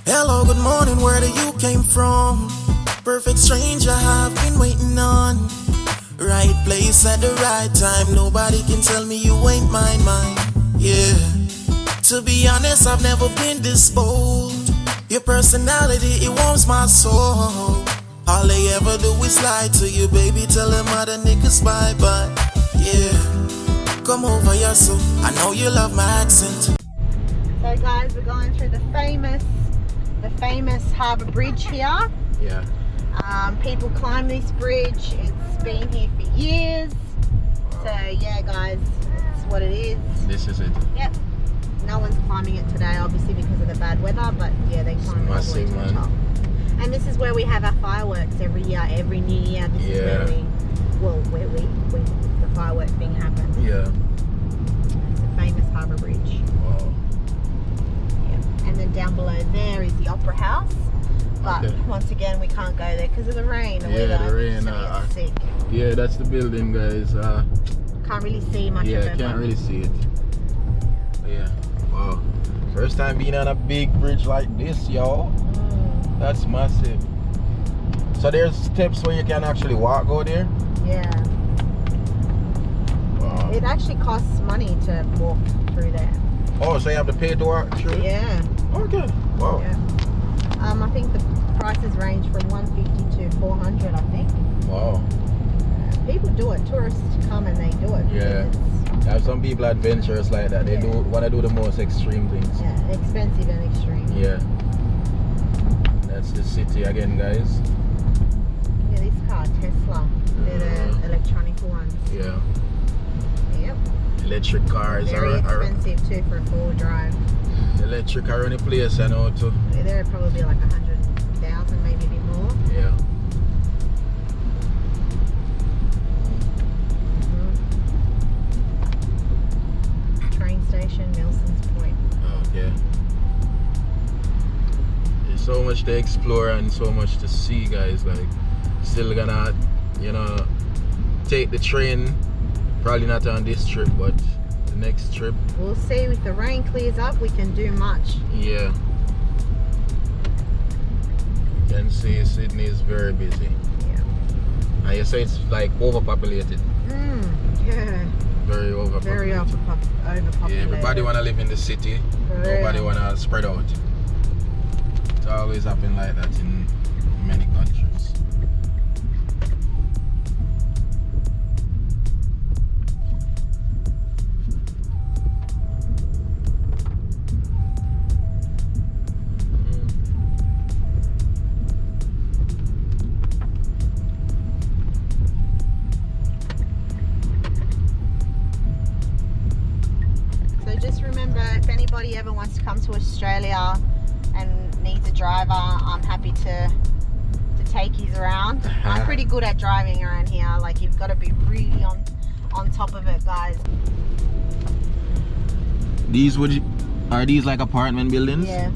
Hello, good morning, where do you came from? Perfect stranger I've been waiting on. Right place at the right time, nobody can tell me you ain't mine. Yeah, to be honest, I've never been this bold. Your personality, it warms my soul. All they ever do is lie to you, baby, tell them other niggas bye-bye. Yeah, come over here, so I know you love my accent. So guys, we're going through the famous Harbour Bridge here. Yeah. People climb this bridge. It's been here for years. So yeah, guys, that's what it is. This is it. Yep. No one's climbing it today, obviously because of the bad weather. But yeah, they climb it all the way to the top. And this is where we have our fireworks every year, every New Year. This is where the fireworks thing happens. Yeah. It's a famous Harbour Bridge. Wow. Yeah. And then down below there is the Opera House. But once again, we can't go there because of the rain. The rain. Sick. Yeah, that's the building, guys. Can't really see much of it. Yeah, can't really see it. But yeah. Wow. First time being on a big bridge like this, yo. That's massive. So there's steps where you can actually go there? Yeah. Wow. It actually costs money to walk through there. Oh, so you have to pay to walk through? Yeah. Okay. Wow. Yeah. I think the prices range from $150 to $400, I think. Wow. People do it. Tourists come and they do it. Yeah. Have some people adventurous like that. They want to do the most extreme things. Yeah, expensive and extreme. Yeah. That's the city again, guys. Yeah, this car, Tesla. They're the electronic ones. Yeah. Yep. Electric cars very expensive too for a 4-wheel drive. Electric are in a place I know too. They're probably like 100,000, maybe a bit more. Yeah. Train station, Nelson's Point. Okay. There's so much to explore and so much to see, guys. Like, still gonna, take the train. Probably not on this trip, but the next trip. We'll see. If the rain clears up, we can do much. Yeah. You can see Sydney is very busy. Yeah. And you say it's like overpopulated. Yeah. Very overpopulated. Very overpopulated. Yeah, everybody wanna live in the city. Nobody wanna spread out. It always happen like that in many countries. Ever wants to come to Australia and needs a driver, I'm happy to take his around. I'm pretty good at driving around here. Like, you've got to be really on top of it, guys. Are these like apartment buildings? Yeah.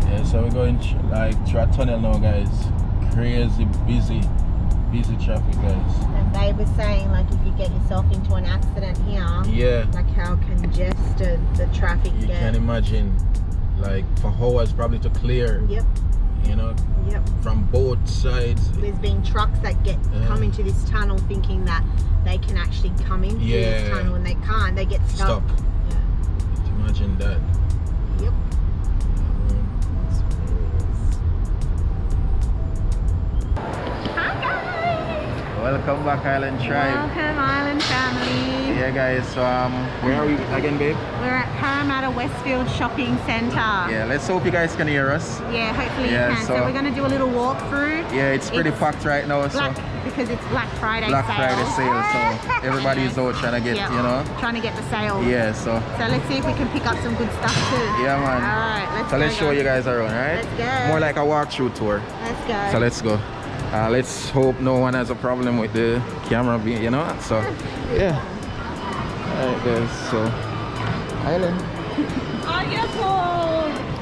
Yeah, so we're going through a tunnel now, guys. Crazy busy traffic, guys. And Babe was saying, like, if you get yourself into an accident here, like how congested the traffic gets. You can imagine, like, for hours probably to clear. Yep. From both sides. There's been trucks that come into this tunnel thinking that they can actually come into this tunnel, and they can't. They get stuck. Yeah. Imagine that. Yep. Welcome back, Island Tribe. Welcome, Island family. Yeah, guys, so where are we again, babe? We're at Parramatta Westfield Shopping Centre. Yeah, let's hope you guys can hear us. Yeah, hopefully you can. So we're going to do a little walkthrough. Yeah, it's pretty packed right now. Because it's Black Friday sale, so everybody's out trying to get, trying to get the sales. Yeah, so let's see if we can pick up some good stuff too. Yeah, man. Alright, let's show you guys around, alright? Let's go. More like a walkthrough tour. Let's go. So let's go. Let's hope no one has a problem with the camera being, so yeah. Alright, guys, so Island.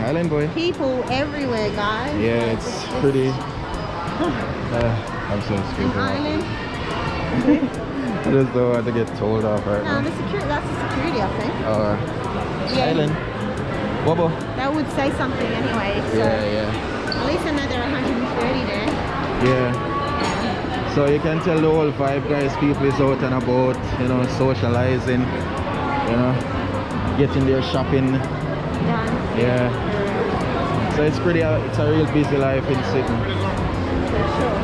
Island boy. People everywhere, guys. Yeah, it's pretty. I'm so scared. Island. I just don't want to get told off right now. No, that's the security, I think. Island. Bobo. That would say something anyway. So Yeah. at least I know there are 130 there. Yeah. So you can tell the whole vibe, guys. People is out and about, you know, socializing, you know, getting their shopping. Done. Yeah. So it's pretty, it's a real busy life in Sydney. For sure.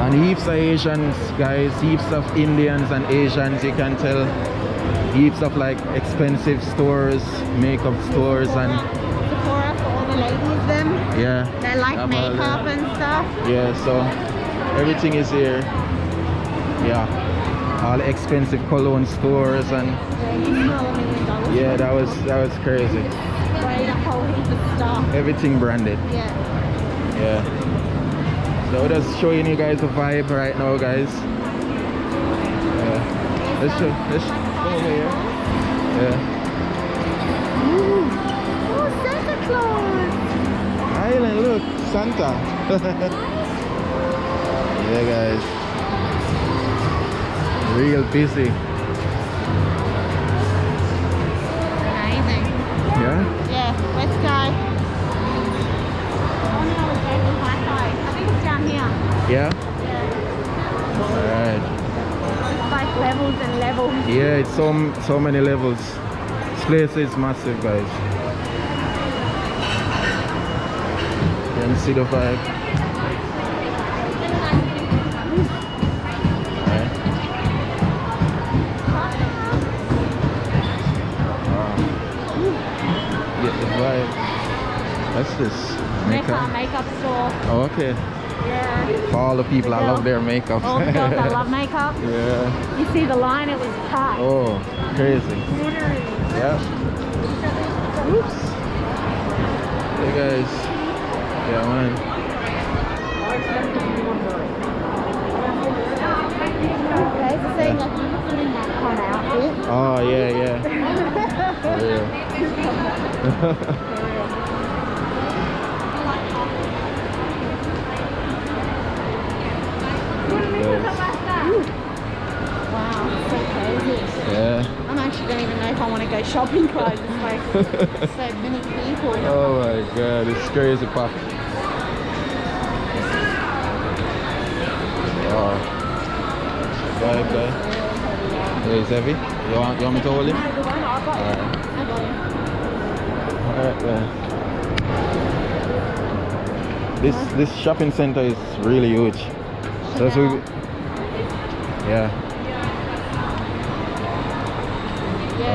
And heaps of Asians, guys, heaps of Indians and Asians, you can tell. Heaps of like expensive stores, makeup stores, and Sephora for all the ladies them. yeah. They like have all makeup that. and stuff. Yeah, so everything is here. Yeah. All the expensive cologne stores and Yeah, you smell $1 million. yeah, that was crazy. Right, a whole heap of stuff. Everything branded. Yeah. Yeah. So just showing you guys the vibe right now, guys. Yeah. Let's go over here. Yeah. Oh, Santa Claus! Island, look, Santa. Yeah, guys. Real busy. Amazing. Yeah? Yeah, let's go. I want to know what's going on Wi-Fi. I think it's down here. Yeah? Yeah. Alright. It's like levels and levels. Yeah, it's so many levels. This place is massive, guys. You can see the vibe. Alright. Wow. Get the vibe. What's this? Makeup store. Oh, okay. Yeah. For all the people, I love their makeup. All the girls that love makeup. Yeah. You see the line, it was cut. Oh, crazy. Literally. Yeah. Oops. Hey guys. Yeah, man. Okay, so saying like you put in that kind of outfit. Oh, yeah, yeah. For real. Wow, so crazy. Yeah. I actually don't even know if I want to go shopping clothes. It's like so many people. Oh my god, it's crazy pack. Oh. Bye, bye. Yeah, it's heavy. You want me to hold him? No, the one I got. Alright. I got him. Alright, this shopping center is really huge. So as we, yeah.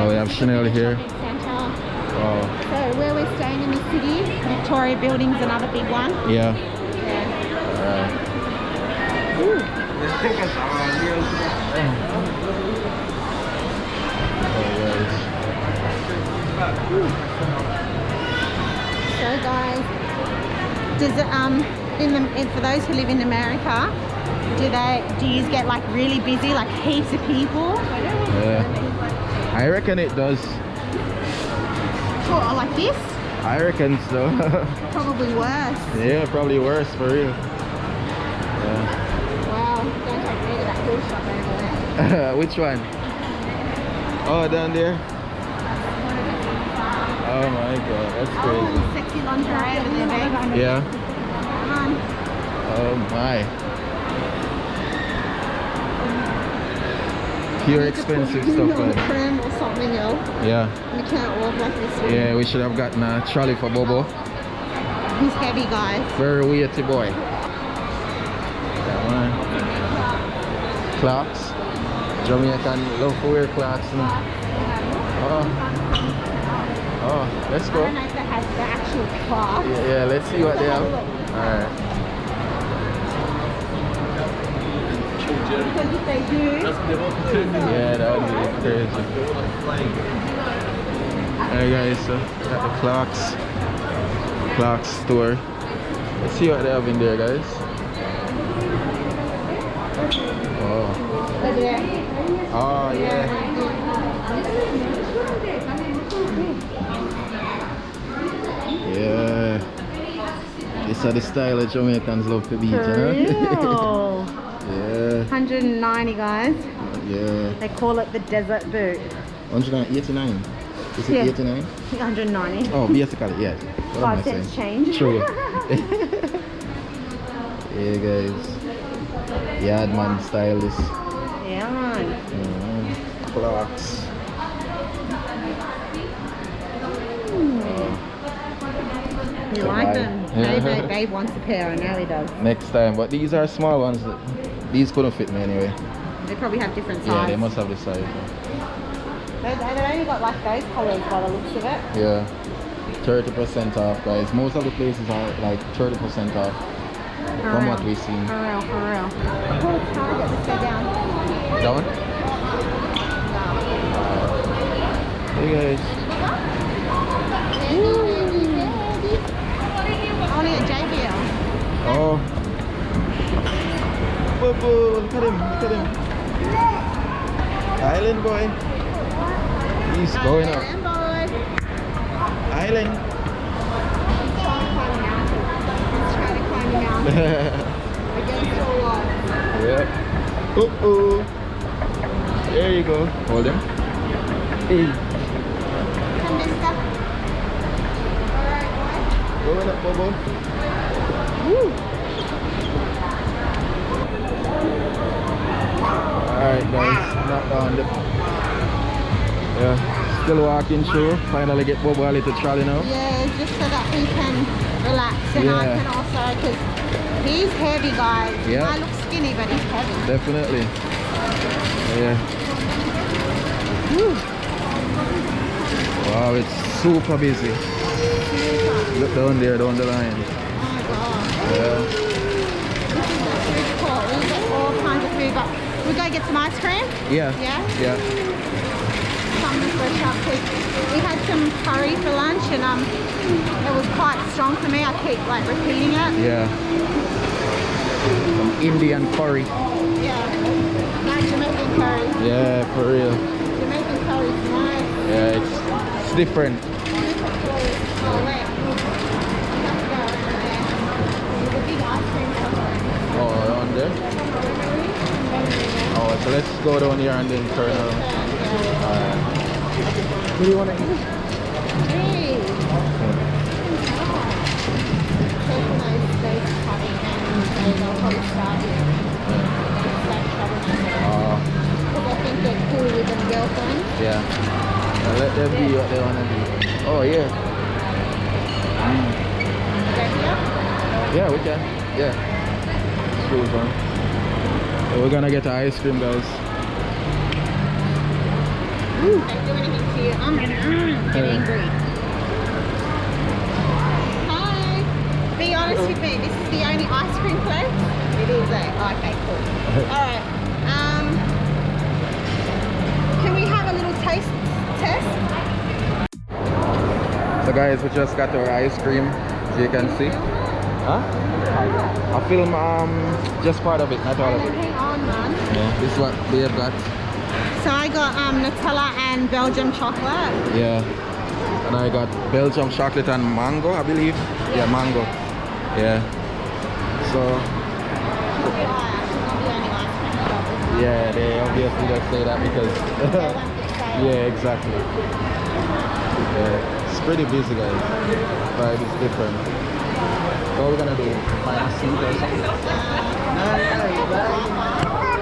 Oh, we have Chanel here. Wow. So where we're staying in the city, Victoria Building's another big one. Yeah. Yeah. Alright. So guys, does it for those who live in America, do you get like really busy, like heaps of people? Yeah. I reckon it does. What, like this? I reckon so. Probably worse. Yeah, probably worse for real. Yeah. Wow, don't take me to that cool shop over there. Which one? Oh, down there? Oh my god, that's crazy. Oh, sexy lingerie over there, babe. Yeah. Come on. Oh my. Pure expensive stuff, on the man. pram or something else. Yeah. We can't walk like this. Yeah, we should have gotten a trolley for Bobo. He's heavy, guys. Very weighty boy. Yeah, man. Clocks. Jamaican love to wear clocks. Oh, let's I go. don't know if they have the actual class. Yeah, let's see what they have. Alright. Because if they do, Yeah, that would be crazy. Alright guys, so got the clocks store. Let's see what they have in there, guys. Oh. over there. Oh yeah. Yeah. These are the style that Jamaicans love to beat, you know? Real. Yeah. 190, guys. Yeah. They call it the desert boot. 189. Is it Yeah. 89? 190. Oh, basically, yeah. What am I 5 cents saying? change. True. Yeah, guys. Yardman style is Yeah, man. clocks. You like them? Babe wants a pair, I know he does. Next time, but these are small ones. These couldn't fit me anyway. They probably have different Yeah, sizes. they must have the size. They've only got like those colours by the looks of it. Yeah, 30% off, guys. Most of the places are like 30% off from what we've seen. For real, for real. Oh, Target, let's go down. Down? Hey guys. I want to get JBL. Oh. Boo boo, look at him, look at him. Island boy. He's going up. Island. He's trying to climb the mountain. Against all odds. Yep. There you go. Hold him. Hey. Come, mister. Alright, boy. Going up, Bobo. Woo. Alright guys, not down the... Yeah, still walking through. Finally get Bobo a little trolley now. Yeah, just so that he can relax and I Yeah. can also, because he's heavy, guys. Yeah. I look skinny, but he's heavy. Definitely. Yeah. Woo. Wow, it's super busy. Look down there, down the line. Oh my god. Yeah. This is the food court. We've got all kinds of food, but we go get some ice cream. Yeah. Yeah? Yeah. Something fresh up. We had some curry for lunch and it was quite strong for me. I keep like repeating it. Yeah. Some Indian curry. Yeah. Nice Jamaican curry. Yeah, for real. Jamaican curry is nice. Yeah, it's different. Oh wait. We have to go around there. There's a big ice cream shop. Oh, around there? Oh, so let's go down here and then turn around. What do you want to eat? Hey. Nice steak cutting and they'll probably start here. Because I think they're cool with them girlfriends. Yeah. Let them be what they want to be. Oh, yeah. Yeah, we can. Yeah. Screws on. So we're gonna get the ice cream, guys. Woo. Don't do anything to you. I'm gonna get angry. Hi. Be honest with me. This is the only ice cream place. It is, eh? Okay, cool. All right. Can we have a little taste test? So guys, we just got our ice cream, as you can see. Huh? I film just part of it, not all of it. Hang on, man. Yeah, this is what we have got. So I got Nutella and Belgium chocolate. Yeah. And I got Belgium chocolate and mango, I believe. Yeah, mango. Yeah. So yeah, they obviously just say that because yeah, exactly. Yeah. It's pretty busy, guys. Vibe is different. So what we're gonna do? Find a seat or something?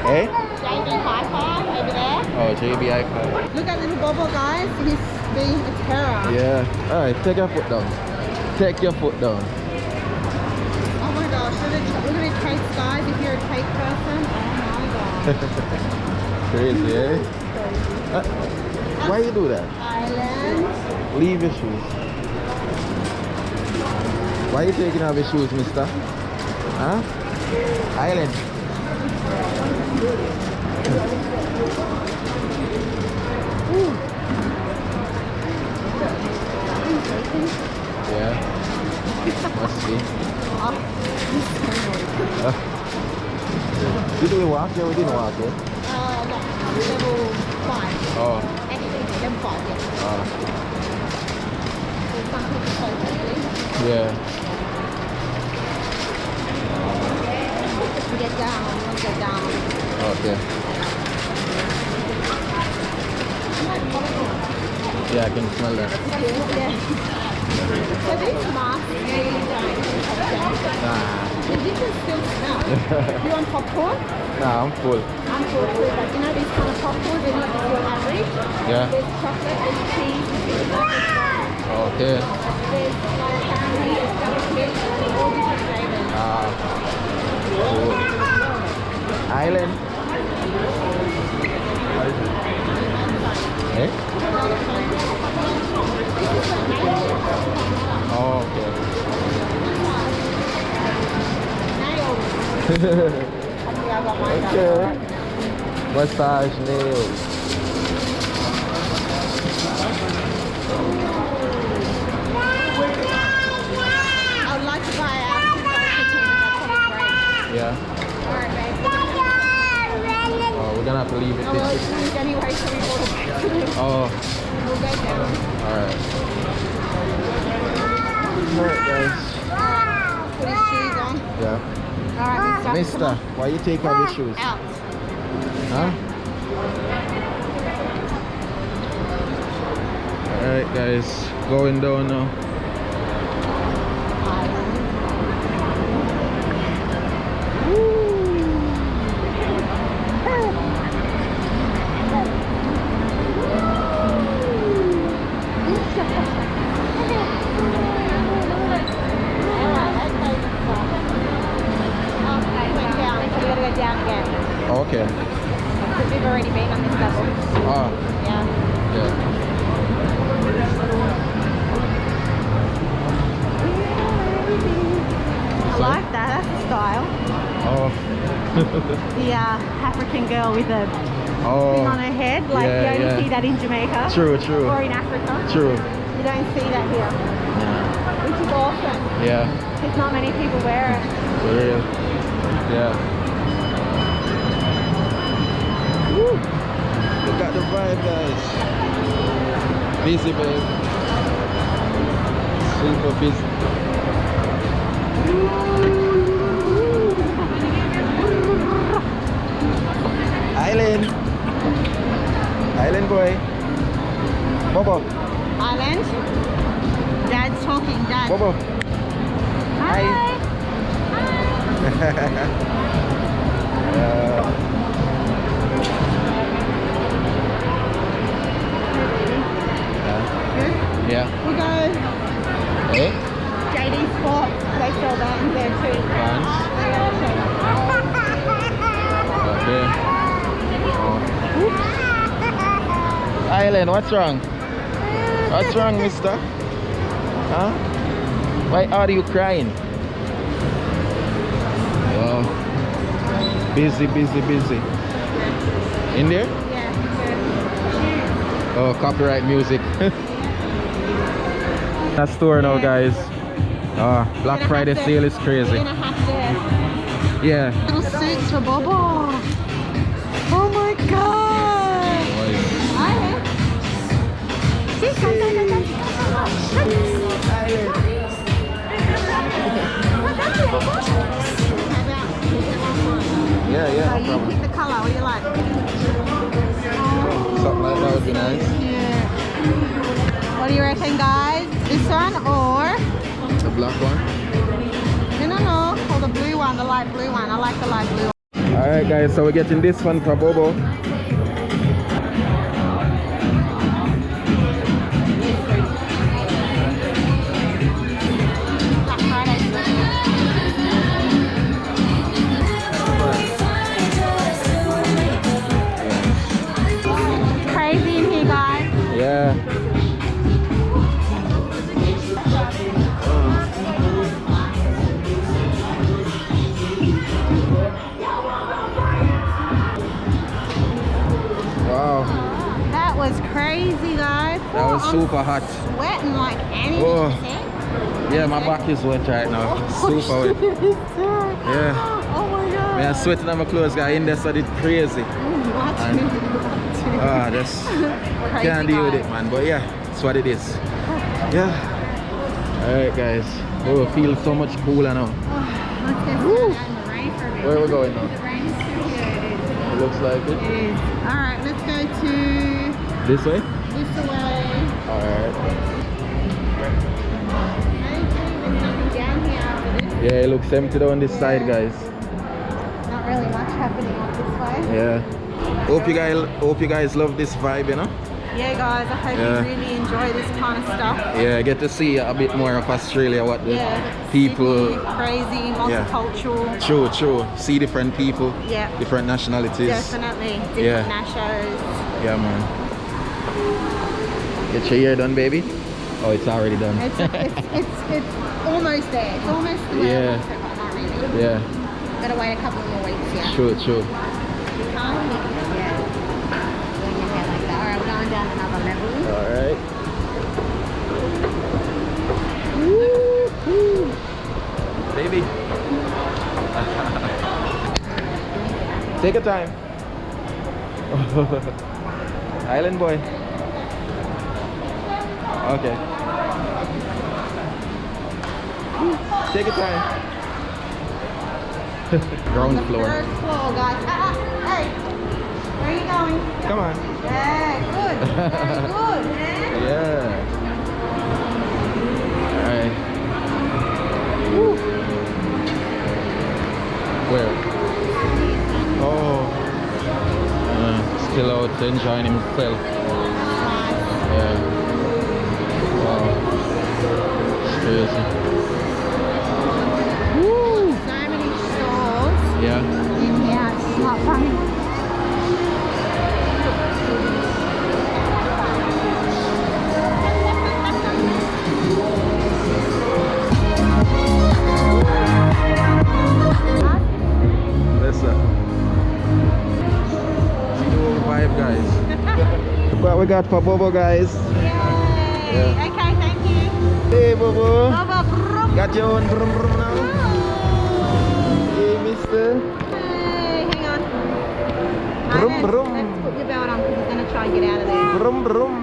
Hey? JB Hi-Fi over there. Oh, JB Hi-Fi. Look at little Bobo, guys. He's being a terror. Yeah. Alright, take your foot down. Take your foot down. Oh my gosh, look at it cakes, guys. If you're a cake person, oh my god. Crazy, eh? Why you do that? Island. Leave your shoes. Why you taking off your shoes, mister? Huh? Island. Yeah. Must be. Did we walk here? We didn't walk here. No, level 5. Oh. Actually, level 5, yeah. So some people close early. Yeah. Get down, we'll get down. Okay. Yeah, I can smell that. Yeah. So these masks really don't taste Nah. the difference still smells. You want popcorn? Nah, I'm full. I'm full too, but you know these kind of popcorn, they're not just your average. Yeah. There's chocolate, there's cheese, there's butter, Okay. there's like caramel, there's buttermilk, all different flavors. Cool. Island. Eh? Oh, okay. Okay. Massage nails. I would like to buy out 2,000 break. Yeah. Alright, babe. Oh, we're gonna have to leave it Oh, well, this it's moved anyway, so we bought it back to them. Oh, We'll go down. alright. Alright, guys. Put his shoes on. Yeah. Alright, Mister, why you take off your shoes? Out. Huh? Alright, guys. Going down now. Okay. Because we've already been on this level. Ah, Yeah. yeah. I like that. That's the style. Oh. The African girl with the Oh. thing on her head. Like Yeah, you only yeah. see that in Jamaica. True, true. Or in Africa. True. You don't see that here. Yeah. Which is awesome. Yeah. Because not many people wear it. For real. Yeah. Woo. Look at the vibe, guys. Busy, babe. Super busy. Island. Island boy. Bobo. Island. Dad's talking. Dad. Bobo. Hi. Good. Yeah. We go Hey. JD Sports. They sell that in there too. Vans. I gotta show you. Okay. Oh. Island, what's wrong? What's wrong, mister? Huh? Why are you crying? Oh. Busy, busy, busy. In there? Yeah. Oh, copyright music. That store now, guys. Black Friday sale is crazy. We're gonna have to Yeah. little suits for Bobo. Oh my god! Island. See, come. Yeah, yeah. So No you problem. pick the colour. What do you like? Something like that would be nice. Yeah. What do you reckon, guys? This one or The black one. no, or the blue one, the light blue one. I like the light blue one. Alright, guys. So we're getting this one for Bobo. Black Friday. Crazy in here, guys. Yeah. Wow. That was crazy, guys. That was super hot. Sweating like anything. Oh. Yeah, my back is wet right now. Super wet. Yeah. Oh my god. Man, I'm sweating on my clothes, guy. In there, so it's crazy. And, that's Crazy can't deal with guys. it, man. But yeah, it's what it is. Yeah. Alright, guys. Oh, it feels so much cooler now. Let's go sit out in the rain for a bit. Where are we going now? The rain is still here. It looks like it. It is. Alright, let's go to This way? this way. Alright. Down here after this. Yeah, it looks empty on this side, guys. Not really much happening up this way. Yeah. Hope you guys love this vibe, you know? Yeah, guys, I hope you really enjoy this kind of stuff. Yeah, get to see a bit more of Australia, what the people... Sydney, crazy, multicultural. True. See different people, different nationalities. Definitely, different nashos. Yeah, man. Get your hair done, baby? Oh, it's already done. It's almost there. It's almost the way I want it, but not really. Yeah. Gotta wait a couple more weeks, yeah. True. You can't hit it, doing your hair like that. Alright, we're going down another level. Alright. Baby. Take your time. Island boy. Okay. Take your time. Ground floor. First floor, guys. Hey, where are you going? Come on. Yeah, good. Very good, man. Yeah. Alright. Where? Oh. Still out enjoying himself. Yeah. Wow. It's crazy. Woo! So many stores. Yeah. In here, it's not funny. Listen. See the whole vibe, guys. What we got for Bobo, guys? Yay! Okay, thank you. Hey, Bobo. Baba, brum. Got your own brum brum now? Hey, mister. Hey, hang on. Brum, Let's brum. put your belt on because he's going to try and get out of there. Brum brum.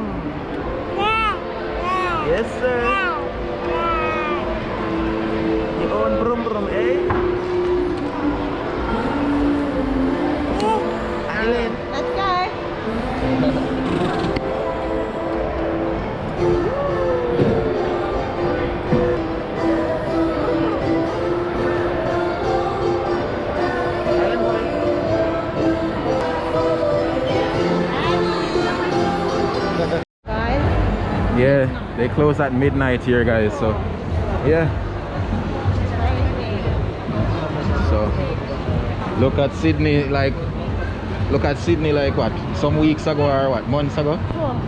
Yes, sir. Your own brum brum, eh? Island. Let's go. Guys, Yeah, they close at midnight here, guys. So, yeah. So, look at Sydney like what? Some weeks ago or what? Months ago?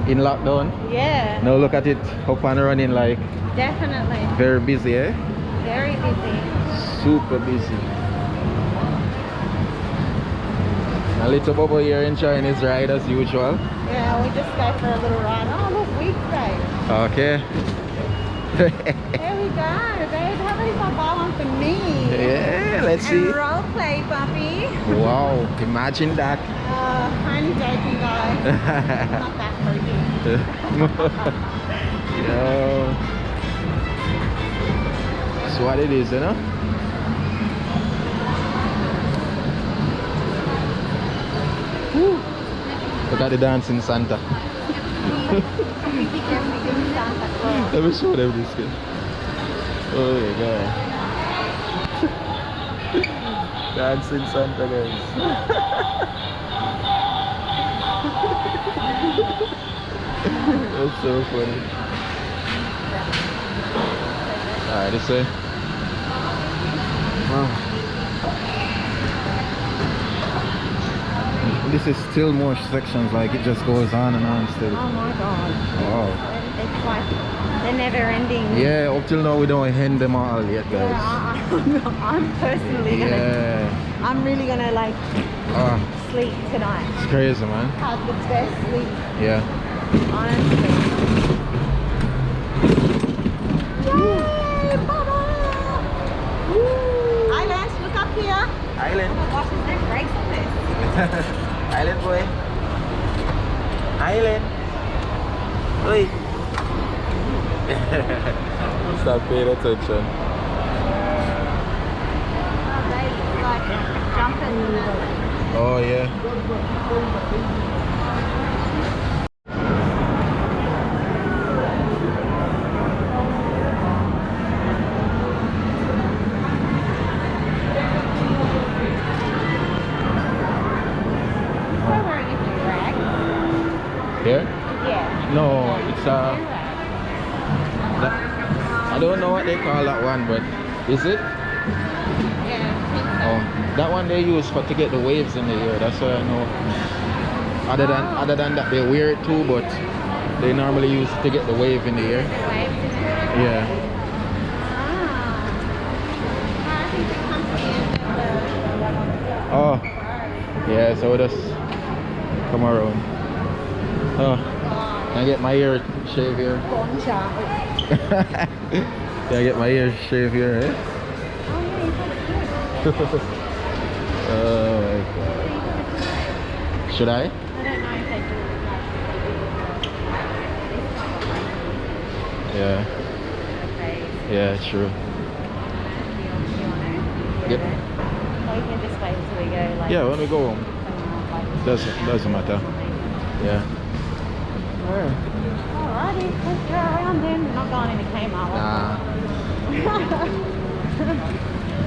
In lockdown. yeah, Now look at it up and running, like definitely. very busy, eh? Very busy. Super busy. A little Bobo here enjoying his ride as usual. Yeah, we just go for a little ride. Oh, look, weekday. Okay. There we go, babe. How about if I buy one for me? Yeah, let's see. And role play, puppy. Wow, imagine that. Only joking, guys. Not that freaky. Yeah. That's what it is, you know? Woo. Look at the dancing Santa. Let me show them this kid. Oh my god. Dancing Santa, guys. That's so funny. Alright, this way. Wow. This is still more sections, like it just goes on and on still. Oh my god. Wow. It's like they're never ending. Yeah, up till now we don't end them all yet, guys. Yeah, I'm personally gonna. I'm really gonna like sleep tonight. It's crazy, man. Have the best sleep. Yeah. Honestly. Yay, Baba! Island, look up here. Island. Oh my gosh, there's no brakes on this. Island boy. Island. Oi. Stop paying attention. Oh, baby, it's like jumping. Oh yeah. I don't know what they call that one, but is it? Yeah, I think so. Oh, that one they use to get the waves in the air. That's what I know. Other than that, they wear it too, but they normally use it to get the wave in the air. The waves in it. Yeah. I think it comes to the end of the Oh, yeah. So just come around. Oh, can I get my ear shave here? Can I get my ear shave here? Eh? Oh my god. Should I? I don't know if they do it. Yeah. Yeah, true. Yep. Or you can just wait until we go. Like, Yeah, when we go home. Doesn't matter. Yeah. Alrighty, let's go around then. We're not going into Kmart. Nah.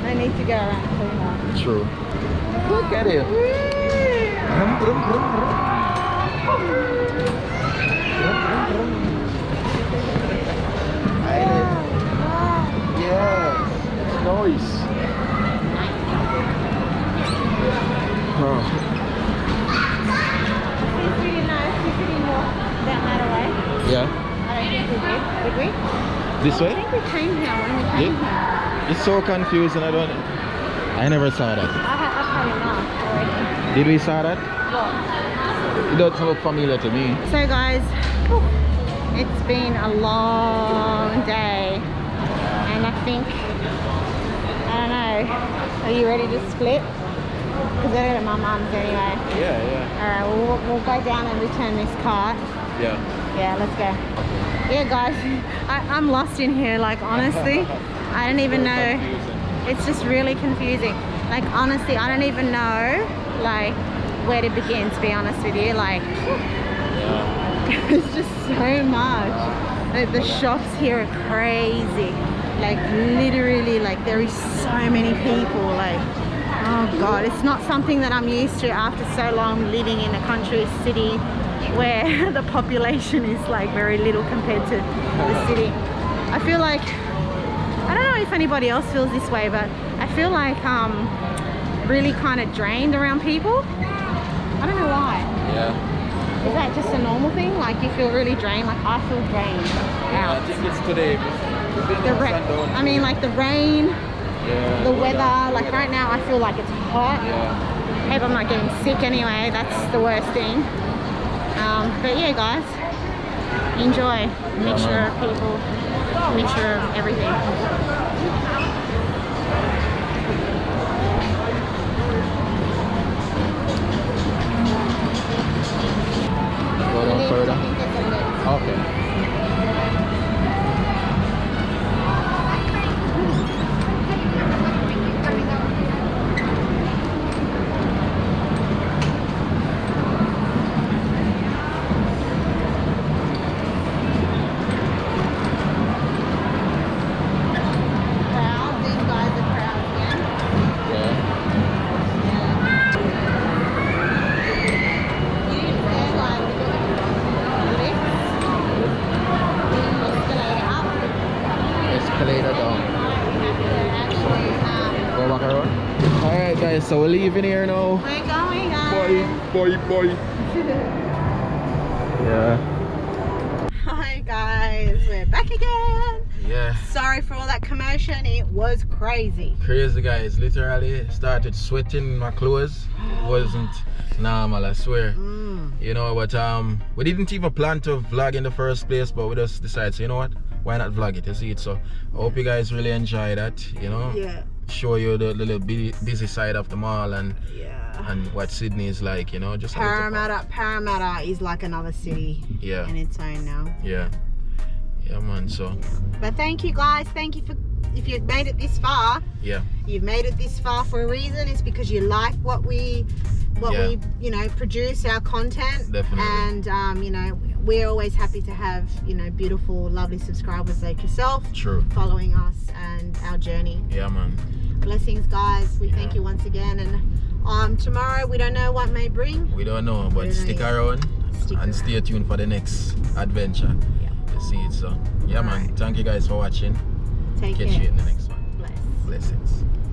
No need to go around Kmart. True. Look at it. Yes. Nice. Oh. It's really nice. We could walk down that way. Yeah. I don't think we did. Did we? This way? I think we came here when we came here. It's so confusing. I never saw that. I've had enough already. Did we saw that? What? It doesn't look familiar to me. So guys, it's been a long day. And I think, I don't know, are you ready to split? Because I go to my mum's anyway. Yeah. Alright, we'll go down and return this cart. Yeah. Yeah, let's go. Yeah guys, I'm lost in here, like honestly. I don't even know. It's just really confusing. Like honestly, I don't even know like where to begin, to be honest with you. Like it's just so much. The shops here are crazy. Like literally, like there is so many people. Like, oh god, it's not something that I'm used to after so long living in a country city where the population is like very little compared to the city. I feel like, I don't know if anybody else feels this way, but I feel like really kind of drained around people. I don't know why. Yeah. Is that just a normal thing? Like you feel really drained? Like I feel drained out. I think it's today. I mean like the rain, the weather, like right now I feel like it's hot. Yeah. Hope I'm not getting sick anyway, that's the worst thing. But yeah guys, enjoy. Mixture of people, mixture of everything. Go down further. Okay. These guys are proud again. Yeah. You didn't say like Escalator down. Go back around. Alright guys, so we're leaving here now. We're going Bye. Yeah. Hi guys, we're back again. Yeah. Sorry for all that commotion, it was crazy. Crazy guys, literally started sweating my clothes. It wasn't normal, I swear. You know, but we didn't even plan to vlog in the first place, but we just decided, so, you know what, why not vlog it, you see it? So I hope you guys really enjoy that, you know. Yeah. Show you the little busy side of the mall and Yeah. and what Sydney is like, you know. Just a little part. Parramatta is like another city in its own now. Yeah man, so But thank you guys, thank you for, if you've made it this far, you've made it this far for a reason. It's because you like what we you know, produce, our content. Definitely. And you know, we're always happy to have, you know, beautiful lovely subscribers like yourself. True. Following us and our journey. Yeah man. Blessings guys, we thank you once again. And tomorrow we don't know what may bring. We don't know, but stick around and stay tuned for the next adventure. You see it, so yeah man, thank you guys for watching. Take care. Catch you in the next one. Bless. Blessings.